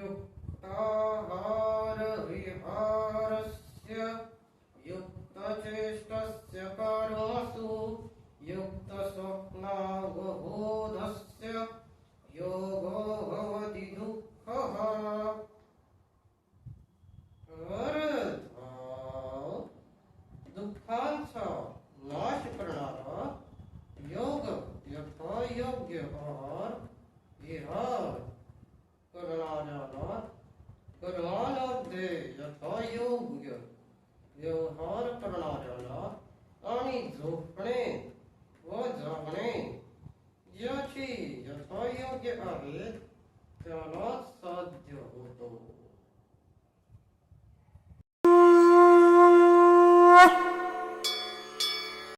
युक्ताहार विहारस्य युक्तचेष्टस्य कर्मसु युक्तस्वप्नावबोधस्य योगो भवति दुःखः। दुःखांचा नाश करणारा योग यथा योग्य आहार विहार करणाऱ्याला कर्मामध्ये यथा योग्य व्यवहार करणाऱ्याला आणि झोपणे व जागणे ज्याची यथायोग्य आहे त्याला साध्य होतो।